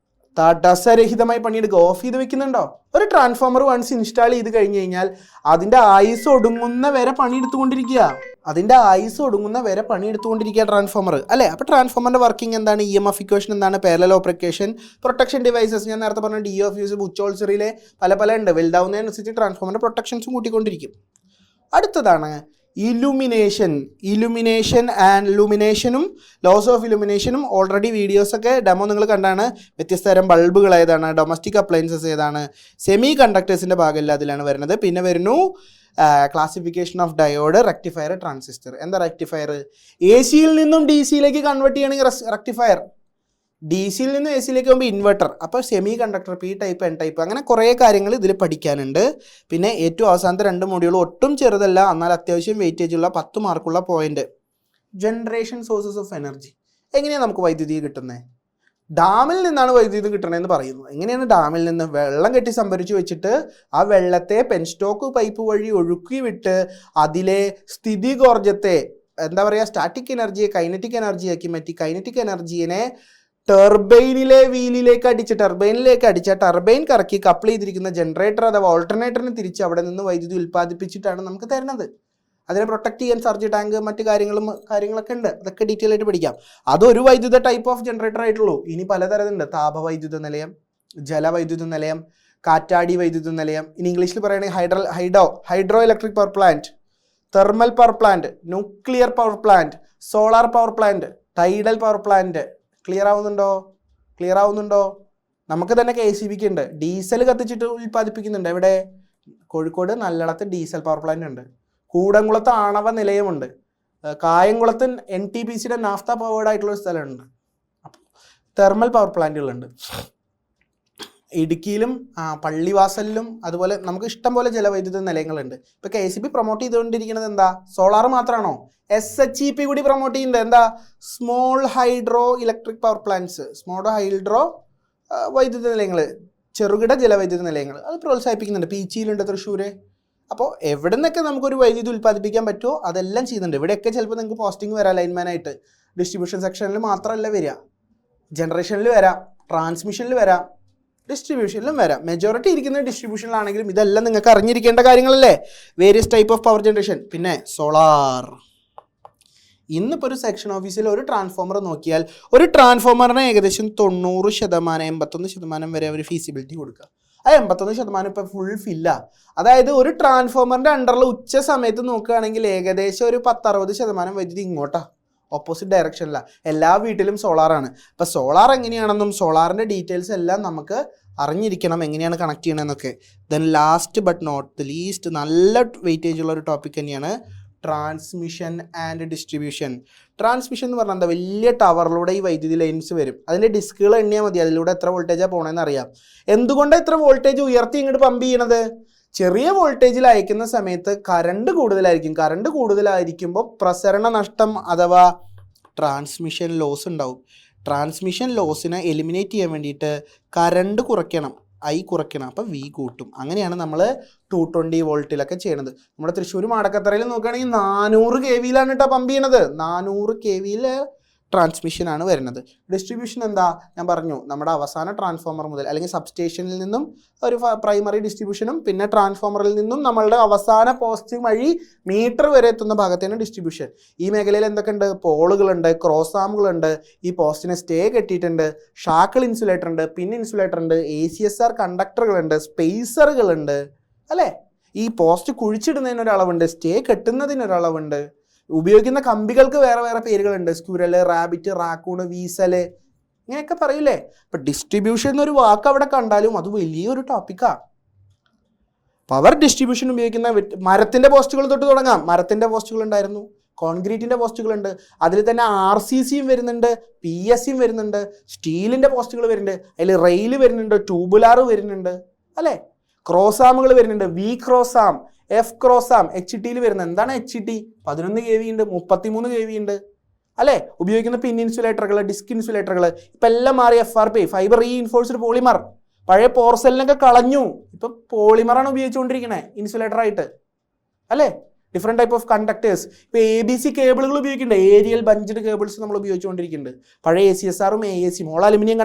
[SPEAKER 1] തടസ്സരഹിതമായി പണിയെടുക്കുക. ഓഫ് ചെയ്ത് വെക്കുന്നുണ്ടോ? ഒരു ട്രാൻസ്ഫോമർ വൺസ് ഇൻസ്റ്റാൾ ചെയ്ത് കഴിഞ്ഞ് കഴിഞ്ഞാൽ അതിൻ്റെ ആയുസ് ഒടുങ്ങുന്ന വരെ പണിയെടുത്തുകൊണ്ടിരിക്കുക ട്രാൻസ്ഫോമർ അല്ലേ? അപ്പോൾ ട്രാൻസ്ഫോമറിൻ്റെ വർക്കിംഗ് എന്താണ്? EMF ഇക്വേഷൻ എന്താണ്? Parallel operation, protection devices. ഞാൻ നേരത്തെ പറഞ്ഞ DO ഫ്യൂസ്, ബുച്ചോൾസറിയിലെ പല ഉണ്ട്. വലുതാവുന്നതിനനുസരിച്ച് ട്രാൻസ്ഫോമറിൻ്റെ പ്രൊട്ടക്ഷൻസും കൂട്ടിക്കൊണ്ടിരിക്കും. അടുത്തതാണ് ഇലുമിനേഷനും ലോസ് ഓഫ് ഇലുമിനേഷനും. ഓൾറെഡി വീഡിയോസൊക്കെ ഡെമോ നിങ്ങൾ കണ്ടാണ്. വ്യത്യസ്ത തരം ബൾബുകൾ ഏതാണ്, ഡൊമസ്റ്റിക് അപ്ലയൻസസ് ഏതാണ്, സെമി കണ്ടക്ടേഴ്സിൻ്റെ ഭാഗമല്ല അതിലാണ് വരുന്നത്. പിന്നെ വരുന്നു classification of diode, rectifier, transistor. എന്താ റെക്ടിഫയർ? AC-യിൽ നിന്നും DC-യിലേക്ക് കൺവേർട്ട് ചെയ്യണമെങ്കിൽ റെക്ടിഫയർ, DC-യിൽ നിന്ന് AC-യിലേക്ക് പോകുമ്പോൾ ഇൻവെർട്ടർ. അപ്പോൾ semi conductor, P type, N type, അങ്ങനെ കുറേ കാര്യങ്ങൾ ഇതിൽ പഠിക്കാനുണ്ട്. പിന്നെ ഏറ്റവും അവസാനത്തെ 2 മൊഡ്യൂൾ ഒട്ടും ചെറുതല്ല, എന്നാൽ അത്യാവശ്യം വെയിറ്റേജ് ഉള്ള 10 മാർക്കുള്ള point. Generation sources of energy. എങ്ങനെയാണ് നമുക്ക് വൈദ്യുതി കിട്ടുന്നത്? ഡാമിൽ നിന്നാണ് വൈദ്യുതി കിട്ടണമെന്ന് പറയുന്നു. എങ്ങനെയാണ് ഡാമിൽ നിന്ന്? വെള്ളം കെട്ടി സംഭരിച്ച് വെച്ചിട്ട് ആ വെള്ളത്തെ പെൻസ്റ്റോക്ക് പൈപ്പ് വഴി ഒഴുക്കി വിട്ട് അതിലെ സ്ഥിതികോർജ്ജത്തെ എന്താ പറയുക, സ്റ്റാറ്റിക് എനർജിയെ കൈനറ്റിക് എനർജിയാക്കി മാറ്റി. കൈനറ്റിക് എനർജിയെ ടർബൈനിലേക്ക് അടിച്ച ടർബൈൻ കറക്കി കപ്പിൾ ചെയ്തിരിക്കുന്ന ജനറേറ്റർ അഥവാ ഓൾട്ടർനേറ്ററിന് തിരിച്ച് അവിടെ നിന്ന് വൈദ്യുതി ഉൽപ്പാദിപ്പിച്ചിട്ടാണ് നമുക്ക് തരുന്നത്. അതിനെ പ്രൊട്ടക്ട് ചെയ്യാൻ സർജ് ടാങ്ക്, മറ്റു കാര്യങ്ങളൊക്കെ ഉണ്ട്. അതൊക്കെ ഡീറ്റെയിൽ ആയിട്ട് പഠിക്കാം. അതൊരു വൈദ്യുത ടൈപ്പ് ഓഫ് ജനറേറ്റർ ആയിട്ടുള്ളൂ. ഇനി പലതരമുണ്ട്. താപവൈദ്യുത നിലയം, ജലവൈദ്യുത നിലയം, കാറ്റാടി വൈദ്യുത നിലയം. ഇനി ഇംഗ്ലീഷിൽ പറയുകയാണെങ്കിൽ hydro electric power plant, thermal power plant, nuclear power plant, solar power plant, tidal power plant. Clear ആവുന്നുണ്ടോ? നമുക്ക് തന്നെ KCBക്ക് ഉണ്ട്. ഡീസൽ കത്തിച്ചിട്ട് ഉൽപ്പാദിപ്പിക്കുന്നുണ്ട്. എവിടെ? കോഴിക്കോട് നല്ലളത്ത് ഡീസൽ പവർ പ്ലാന്റ് ഉണ്ട്. കൂടംകുളത്ത് ആണവ നിലയമുണ്ട്. കായംകുളത്ത് NTPCയുടെ നാഫ്ത പവേർഡ് ആയിട്ടുള്ള സ്ഥലമുണ്ട്. അപ്പോൾ തെർമൽ പവർ പ്ലാന്റുകളുണ്ട്. ഇടുക്കിയിലും പള്ളിവാസലിലും അതുപോലെ നമുക്ക് ഇഷ്ടം പോലെ ജലവൈദ്യുത നിലയങ്ങളുണ്ട്. ഇപ്പോൾ KCB പ്രൊമോട്ട് ചെയ്തുകൊണ്ടിരിക്കുന്നത് എന്താ? സോളാർ മാത്രമാണോ? SHEP കൂടി പ്രൊമോട്ട് ചെയ്യുന്നത് എന്താ? Small hydro electric power plants, small hydro വൈദ്യുത നിലയങ്ങൾ, ചെറുകിട ജലവൈദ്യുത നിലയങ്ങൾ അത് പ്രോത്സാഹിപ്പിക്കുന്നുണ്ട്. പീച്ചിയിലുണ്ട്, തൃശ്ശൂർ. അപ്പോൾ എവിടെ നിന്നൊക്കെ നമുക്കൊരു വൈദ്യുതി ഉൽപ്പാദിപ്പിക്കാൻ പറ്റുമോ അതെല്ലാം ചെയ്യുന്നുണ്ട്. ഇവിടെയൊക്കെ ചിലപ്പോൾ നിങ്ങൾക്ക് പോസ്റ്റിംഗ് വരാം ലൈൻമാനായിട്ട്. ഡിസ്ട്രിബ്യൂഷൻ സെക്ഷനിൽ മാത്രമല്ല വരിക, ജനറേഷനിൽ വരാം, ട്രാൻസ്മിഷനിൽ വരാം, ഡിസ്ട്രിബ്യൂഷനിലും വരാം. മെജോറിറ്റി ഇരിക്കുന്നത് ഡിസ്ട്രിബ്യൂഷനിലാണെങ്കിലും ഇതെല്ലാം നിങ്ങൾക്ക് അറിഞ്ഞിരിക്കേണ്ട കാര്യങ്ങളല്ലേ? Various type of power generation. പിന്നെ സോളാർ. ഇന്നിപ്പോൾ ഒരു സെക്ഷൻ ഓഫീസിൽ ഒരു ട്രാൻസ്ഫോമർ നോക്കിയാൽ ഒരു ട്രാൻസ്ഫോമറിന് ഏകദേശം 90%, 81% വരെ അവർ ഫീസിബിലിറ്റി കൊടുക്കുക. ആ 81% ഇപ്പോൾ ഫുൾ ഫില്ല. അതായത് ഒരു ട്രാൻസ്ഫോമറിൻ്റെ അണ്ടറിൽ ഉച്ച സമയത്ത് നോക്കുകയാണെങ്കിൽ ഏകദേശം ഒരു 10-60% വൈദ്യുതി ഇങ്ങോട്ടാണ്, ഓപ്പോസിറ്റ് ഡയറക്ഷനിലാണ്. എല്ലാ വീട്ടിലും സോളാറാണ്. അപ്പോൾ സോളാർ എങ്ങനെയാണെന്നും സോളാറിൻ്റെ ഡീറ്റെയിൽസ് എല്ലാം നമുക്ക് അറിഞ്ഞിരിക്കണം, എങ്ങനെയാണ് കണക്ട് ചെയ്യണമെന്നൊക്കെ. Then last but not the least, നല്ല വെയിറ്റേജ് ഉള്ള ഒരു ടോപ്പിക് തന്നെയാണ് ട്രാൻസ്മിഷൻ ആൻഡ് ഡിസ്ട്രിബ്യൂഷൻ. ട്രാൻസ്മിഷൻ എന്ന് പറഞ്ഞാൽ എന്താ? വലിയ ടവറിലൂടെ ഈ വൈദ്യുതി ലൈൻസ് വരും. അതിൻ്റെ ഡിസ്കുകൾ എണ്ണിയാൽ മതി, അതിലൂടെ എത്ര വോൾട്ടേജാണ് പോകണമെന്ന് അറിയാം. എന്തുകൊണ്ടാണ് ഇത്ര വോൾട്ടേജ് ഉയർത്തി ഇങ്ങോട്ട് പമ്പ് ചെയ്യണത്? ചെറിയ വോൾട്ടേജിൽ അയക്കുന്ന സമയത്ത് കറണ്ട് കൂടുതലായിരിക്കും. കറണ്ട് കൂടുതലായിരിക്കുമ്പോൾ പ്രസരണ നഷ്ടം അഥവാ ട്രാൻസ്മിഷൻ ലോസ് ഉണ്ടാവും. ട്രാൻസ്മിഷൻ ലോസിനെ എലിമിനേറ്റ് ചെയ്യാൻ വേണ്ടിയിട്ട് കറണ്ട് കുറയ്ക്കണം, I കുറയ്ക്കണം. അപ്പോൾ V കൂട്ടും. അങ്ങനെയാണ് നമ്മൾ 220 വോൾട്ടിലൊക്കെ ചെയ്യണത്. നമ്മുടെ തൃശ്ശൂർ മാടക്കത്തറയിൽ നോക്കുകയാണെങ്കിൽ 400 kV-യിലാണ് കേട്ടോ പമ്പ് ചെയ്യണത്. 400 kV-യിൽ ട്രാൻസ്മിഷനാണ് വരുന്നത്. ഡിസ്ട്രിബ്യൂഷൻ എന്താ? ഞാൻ പറഞ്ഞു, നമ്മുടെ അവസാന ട്രാൻസ്ഫോമർ മുതൽ അല്ലെങ്കിൽ സബ്സ്റ്റേഷനിൽ നിന്നും ഒരു പ്രൈമറി ഡിസ്ട്രിബ്യൂഷനും പിന്നെ ട്രാൻസ്ഫോമറിൽ നിന്നും നമ്മളുടെ അവസാന പോസ്റ്റ് വഴി മീറ്റർ വരെ എത്തുന്ന ഭാഗത്താണ് ഡിസ്ട്രിബ്യൂഷൻ. ഈ മേഖലയിൽ എന്തൊക്കെയുണ്ട്? പോളുകളുണ്ട്, ക്രോസ് ആമുകളുണ്ട്, ഈ പോസ്റ്റിനെ സ്റ്റേ കെട്ടിയിട്ടുണ്ട്, ഷാക്കിൾ ഇൻസുലേറ്റർ ഉണ്ട്, പിൻ ഇൻസുലേറ്റർ ഉണ്ട്, ACSR കണ്ടക്ടറുകളുണ്ട്, സ്പേസറുകളുണ്ട് അല്ലേ? ഈ പോസ്റ്റ് കുഴിച്ചിടുന്നതിനൊരളവുണ്ട്, സ്റ്റേ കെട്ടുന്നതിനൊരളവുണ്ട്, ഉപയോഗിക്കുന്ന കമ്പികൾക്ക് വേറെ വേറെ പേരുകളുണ്ട്. സ്ക്യൂരല്, റാബിറ്റ്, റാക്കൂണ്, വീസല്, ഇങ്ങനെയൊക്കെ പറയില്ലേ? അപ്പം ഡിസ്ട്രിബ്യൂഷൻ എന്നൊരു വാക്ക് അവിടെ കണ്ടാലും അത് വലിയൊരു ടോപ്പിക്കാണ്. പവർ ഡിസ്ട്രിബ്യൂഷൻ ഉപയോഗിക്കുന്ന മരത്തിൻ്റെ പോസ്റ്റുകൾ തൊട്ട് തുടങ്ങാം. മരത്തിൻ്റെ പോസ്റ്റുകൾ ഉണ്ടായിരുന്നു, കോൺക്രീറ്റിൻ്റെ പോസ്റ്റുകളുണ്ട്, അതിൽ തന്നെ RCCയും വരുന്നുണ്ട്, PSCയും വരുന്നുണ്ട്, സ്റ്റീലിൻ്റെ പോസ്റ്റുകൾ വരുന്നുണ്ട്, അതിൽ റെയിൽ വരുന്നുണ്ട്, ട്യൂബുലാർ വരുന്നുണ്ട് അല്ലേ? ക്രോസാമുകൾ വരുന്നുണ്ട്, V ക്രോസാം, F ക്രോസാം, HTയിൽ വരുന്നത്. എന്താണ് HT? 11 kV ഉണ്ട്, 33 kV ഉണ്ട് അല്ലേ? ഉപയോഗിക്കുന്ന പിൻ ഇൻസുലേറ്ററുകൾ, ഡിസ്ക് ഇൻസുലേറ്ററുകൾ ഇപ്പം എല്ലാം മാറി. FRP, fibre reinforced polymer. പഴയ പോർസലിനൊക്കെ കളഞ്ഞു, ഇപ്പം പോളിമറാണ് ഉപയോഗിച്ചുകൊണ്ടിരിക്കണേ ഇൻസുലേറ്ററായിട്ട് അല്ലേ? ഡിഫറെൻറ്റ് ടൈപ്പ് ഓഫ് കണ്ടക്ടേഴ്സ്. ഇപ്പോൾ ABC കേബിളുകൾ ഉപയോഗിക്കുന്നുണ്ട്, ഏരിയൽ ബഞ്ച്ഡ് കേബിൾസ് നമ്മൾ ഉപയോഗിച്ചുകൊണ്ടിരിക്കുന്നുണ്ട്. പഴയ ACSRും AACയും, all aluminium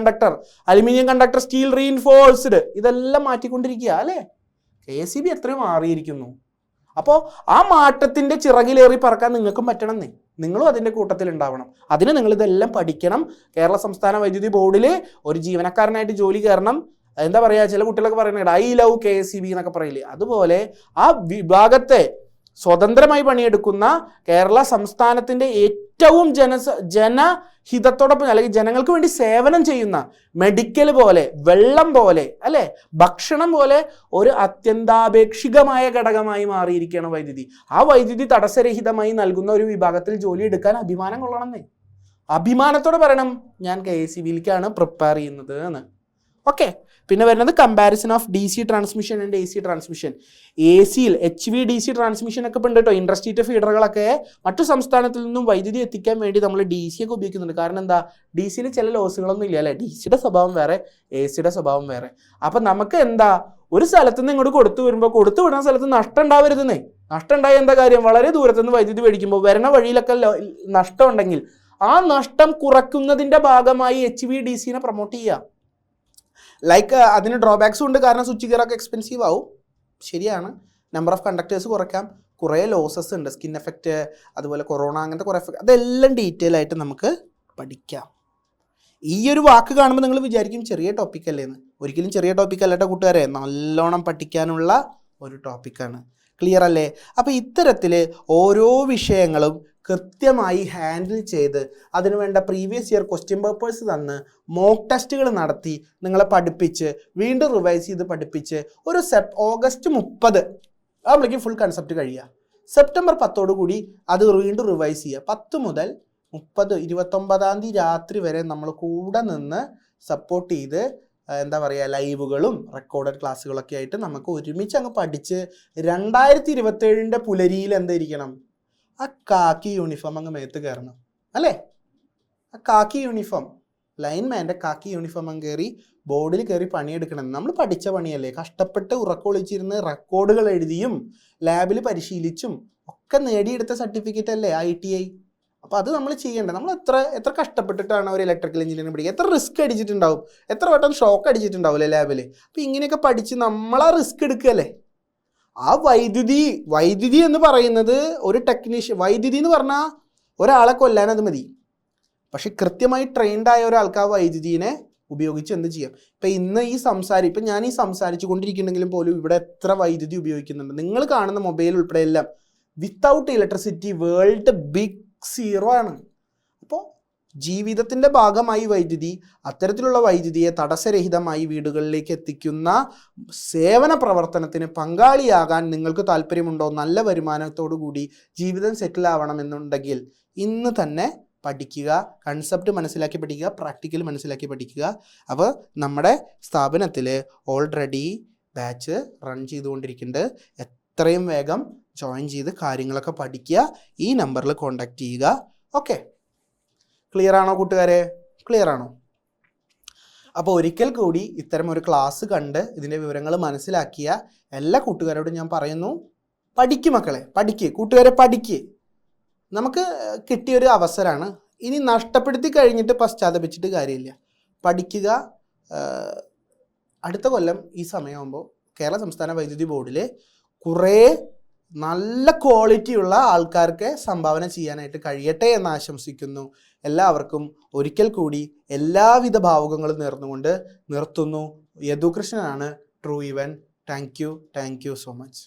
[SPEAKER 1] conductor, steel reinforced, ഇതെല്ലാം മാറ്റിക്കൊണ്ടിരിക്കുക അല്ലേ. KCB എത്രയോ മാറിയിരിക്കുന്നു. അപ്പോൾ ആ മാറ്റത്തിൻ്റെ ചിറകിലേറി പറക്കാൻ നിങ്ങൾക്കും പറ്റണമെന്നേ, നിങ്ങളും അതിൻ്റെ കൂട്ടത്തിൽ ഉണ്ടാവണം. അതിന് നിങ്ങളിതെല്ലാം പഠിക്കണം. കേരള സംസ്ഥാന വൈദ്യുതി ബോർഡിൽ ഒരു ജീവനക്കാരനായിട്ട് ജോലി കയറണം. എന്താ പറയുക, ചില കുട്ടികളൊക്കെ പറയുന്നത് I love KSEB എന്നൊക്കെ പറയില്ലേ, അതുപോലെ ആ വിഭാഗത്തെ സ്വതന്ത്രമായി പണിയെടുക്കുന്ന കേരള സംസ്ഥാനത്തിൻ്റെ ഏറ്റവും ജനഹിതത്തോടൊപ്പം അല്ലെങ്കിൽ ജനങ്ങൾക്ക് വേണ്ടി സേവനം ചെയ്യുന്ന മെഡിക്കൽ പോലെ, വെള്ളം പോലെ അല്ലേ, ഭക്ഷണം പോലെ ഒരു അത്യന്താപേക്ഷികമായ ഘടകമായി മാറിയിരിക്കുകയാണ് വൈദ്യുതി. ആ വൈദ്യുതി തടസ്സരഹിതമായി നൽകുന്ന ഒരു വിഭാഗത്തിൽ ജോലി എടുക്കാൻ അഭിമാനം കൊള്ളണമെന്നേ. അഭിമാനത്തോടെ പറയണം ഞാൻ KSEBയിലേക്കാണ് പ്രിപ്പയർ ചെയ്യുന്നത് എന്ന്. ഓക്കെ, പിന്നെ വരുന്നത് comparison of DC transmission and AC transmission. AC-യിൽ HVDC ട്രാൻസ്മിഷൻ ഒക്കെ ഉണ്ട് കേട്ടോ. ഇൻട്രസ്റ്റീറ്റ് ഫീഡറുകളൊക്കെ മറ്റു സംസ്ഥാനത്തിൽ നിന്നും വൈദ്യുതി എത്തിക്കാൻ വേണ്ടി നമ്മൾ DC ഒക്കെ ഉപയോഗിക്കുന്നുണ്ട്. കാരണം എന്താ, DC-യിൽ ചില ലോസുകളൊന്നും ഇല്ല അല്ലേ. DC-യുടെ സ്വഭാവം വേറെ, AC-യുടെ സ്വഭാവം വേറെ. അപ്പം നമുക്ക് എന്താ, ഒരു സ്ഥലത്ത് നിന്ന് ഇങ്ങോട്ട് കൊടുത്തു വിടുന്ന സ്ഥലത്ത് നഷ്ടം ഉണ്ടാവരുതെന്നേ. നഷ്ടം ഉണ്ടായ എന്താ കാര്യം, വളരെ ദൂരത്തുനിന്ന് വൈദ്യുതി മേടിക്കുമ്പോൾ വരണ വഴിയിലൊക്കെ നഷ്ടം ഉണ്ടെങ്കിൽ ആ നഷ്ടം കുറയ്ക്കുന്നതിൻ്റെ ഭാഗമായി HVDC-നെ പ്രൊമോട്ട് ചെയ്യുക. ലൈക്ക് അതിന് ഡ്രോബാക്സും ഉണ്ട്, കാരണം സ്വിച്ച് ഗിയറൊക്കെ എക്സ്പെൻസീവ് ആവും, ശരിയാണ്. നമ്പർ ഓഫ് കണ്ടക്ടേഴ്സ് കുറയ്ക്കാം, കുറേ ലോസസ് ഉണ്ട്, സ്കിൻ എഫക്റ്റ്, അതുപോലെ കൊറോണ, അങ്ങനത്തെ കുറേ എഫക്റ്റ്, അതെല്ലാം ഡീറ്റെയിൽ ആയിട്ട് നമുക്ക് പഠിക്കാം. ഈ ഒരു വാക്ക് കാണുമ്പോൾ നിങ്ങൾ വിചാരിക്കും ചെറിയ ടോപ്പിക് അല്ലേന്ന്. ഒരിക്കലും ചെറിയ ടോപ്പിക് അല്ല കേട്ടോ കൂട്ടുകാരെ, നല്ലോണം പഠിക്കാനുള്ള ഒരു ടോപ്പിക്കാണ്. ക്ലിയർ അല്ലേ? അപ്പോൾ ഇത്തരത്തിൽ ഓരോ വിഷയങ്ങളും കൃത്യമായി ഹാൻഡിൽ ചെയ്ത് അതിനുവേണ്ട പ്രീവിയസ് ഇയർ ക്വസ്റ്റ്യൻ പേപ്പേഴ്സ് തന്ന് മോക്ക് ടെസ്റ്റുകൾ നടത്തി നിങ്ങളെ പഠിപ്പിച്ച് വീണ്ടും റിവൈസ് ചെയ്ത് പഠിപ്പിച്ച് ഒരു ഓഗസ്റ്റ് 30 ആകുമ്പോഴേക്കും ഫുൾ കൺസെപ്റ്റ് കഴിയുക. സെപ്റ്റംബർ 10 കൂടി അത് വീണ്ടും റിവൈസ് ചെയ്യുക. 10 മുതൽ 30, 29 തീയതി രാത്രി വരെ നമ്മൾ കൂടെ നിന്ന് സപ്പോർട്ട് ചെയ്ത് എന്താ പറയുക, ലൈവുകളും റെക്കോർഡഡ് ക്ലാസ്സുകളൊക്കെ ആയിട്ട് നമുക്ക് ഒരുമിച്ച് അങ്ങ് പഠിച്ച് 2027 പുലരിയിൽ എന്തായിരിക്കണം, ആ കാക്കി യൂണിഫോം അങ്ങ് മേത്ത് കയറണം അല്ലേ. ആ കാക്കി യൂണിഫോം, ലൈൻമാൻ്റെ കാക്കി യൂണിഫോം അങ്ങ് കയറി ബോർഡിൽ കയറി പണിയെടുക്കണം. നമ്മൾ പഠിച്ച പണിയല്ലേ, കഷ്ടപ്പെട്ട് ഉറക്കൊളിച്ചിരുന്ന് റെക്കോർഡുകൾ എഴുതിയും ലാബിൽ പരിശീലിച്ചും ഒക്കെ നേടിയെടുത്ത സർട്ടിഫിക്കറ്റ് അല്ലേ ITI. അപ്പോൾ അത് നമ്മൾ ചെയ്യേണ്ടത്. നമ്മൾ എത്ര കഷ്ടപ്പെട്ടിട്ടാണ് ഒരു ഇലക്ട്രിക്കൽ എഞ്ചിനീയറിംഗ് പഠിക്കുക, എത്ര റിസ്ക് അടിച്ചിട്ടുണ്ടാവും, എത്ര വട്ടം ഷോക്ക് അടിച്ചിട്ടുണ്ടാവില്ലേ ലാബിൽ. അപ്പോൾ ഇങ്ങനെയൊക്കെ പഠിച്ച് നമ്മളാ റിസ്ക് എടുക്കുകയല്ലേ. ആ വൈദ്യുതി എന്ന് പറയുന്നത് ഒരു ടെക്നീഷ്യൻ, വൈദ്യുതി എന്ന് പറഞ്ഞാൽ ഒരാളെ കൊല്ലാൻ അത് മതി. പക്ഷെ കൃത്യമായി ട്രെയിൻഡ് ആയ ഒരാൾക്ക് ആ വൈദ്യുതിനെ ഉപയോഗിച്ച് എന്ത് ചെയ്യാം. ഇപ്പം ഇന്ന് ഇപ്പം ഞാൻ ഈ സംസാരിച്ചു കൊണ്ടിരിക്കുന്നുണ്ടെങ്കിലും പോലും ഇവിടെ എത്ര വൈദ്യുതി ഉപയോഗിക്കുന്നുണ്ട്. നിങ്ങൾ കാണുന്ന മൊബൈൽ ഉൾപ്പെടെ എല്ലാം without electricity world big zero ആണ്. അപ്പോൾ ജീവിതത്തിൻ്റെ ഭാഗമായി വൈദ്യുതി, അത്തരത്തിലുള്ള വൈദ്യുതിയെ തടസ്സരഹിതമായി വീടുകളിലേക്ക് എത്തിക്കുന്ന സേവന പ്രവർത്തനത്തിന് പങ്കാളിയാകാൻ നിങ്ങൾക്ക് താല്പര്യമുണ്ടോ, നല്ല വരുമാനത്തോടു കൂടി ജീവിതം സെറ്റിൽ ആവണമെന്നുണ്ടെങ്കിൽ ഇന്ന് തന്നെ പഠിക്കുക, കൺസെപ്റ്റ് മനസ്സിലാക്കി പഠിക്കുക, പ്രാക്ടിക്കൽ മനസ്സിലാക്കി പഠിക്കുക. അപ്പോൾ നമ്മുടെ സ്ഥാപനത്തിൽ ഓൾറെഡി ബാച്ച് റൺ ചെയ്തുകൊണ്ടിരിക്കുന്നുണ്ട്. എത്രയും വേഗം ജോയിൻ ചെയ്ത് കാര്യങ്ങളൊക്കെ പഠിക്കുക. ഈ നമ്പറിൽ കോൺടാക്റ്റ് ചെയ്യുക. ഓക്കെ, ക്ലിയർ ആണോ കൂട്ടുകാരെ? ക്ലിയർ ആണോ? അപ്പോൾ ഒരിക്കൽ കൂടി ഇത്തരം ഒരു ക്ലാസ് കണ്ട് ഇതിൻ്റെ വിവരങ്ങൾ മനസ്സിലാക്കിയ എല്ലാ കൂട്ടുകാരോടും ഞാൻ പറയുന്നു, പഠിക്ക് മക്കളെ, പഠിക്ക് കൂട്ടുകാരെ, പഠിക്ക്. നമുക്ക് കിട്ടിയൊരു അവസരമാണ്, ഇനി നഷ്ടപ്പെടുത്തി കഴിഞ്ഞിട്ട് പശ്ചാത്തപിച്ചിട്ട് കാര്യമില്ല. പഠിക്കുക. അടുത്ത കൊല്ലം ഈ സമയമാകുമ്പോൾ കേരള സംസ്ഥാന വൈദ്യുതി ബോർഡിൽ കുറേ നല്ല ക്വാളിറ്റിയുള്ള ആൾക്കാർക്ക് സംഭാവന ചെയ്യാനായിട്ട് കഴിയട്ടെ എന്ന് ആശംസിക്കുന്നു. എല്ലാവർക്കും ഒരിക്കൽ കൂടി എല്ലാവിധ ഭാവുകങ്ങളും നേർന്നുകൊണ്ട് നിർത്തുന്നു. യദുകൃഷ്ണനാണ് ട്രൂ ഇവൻ. Thank you so much.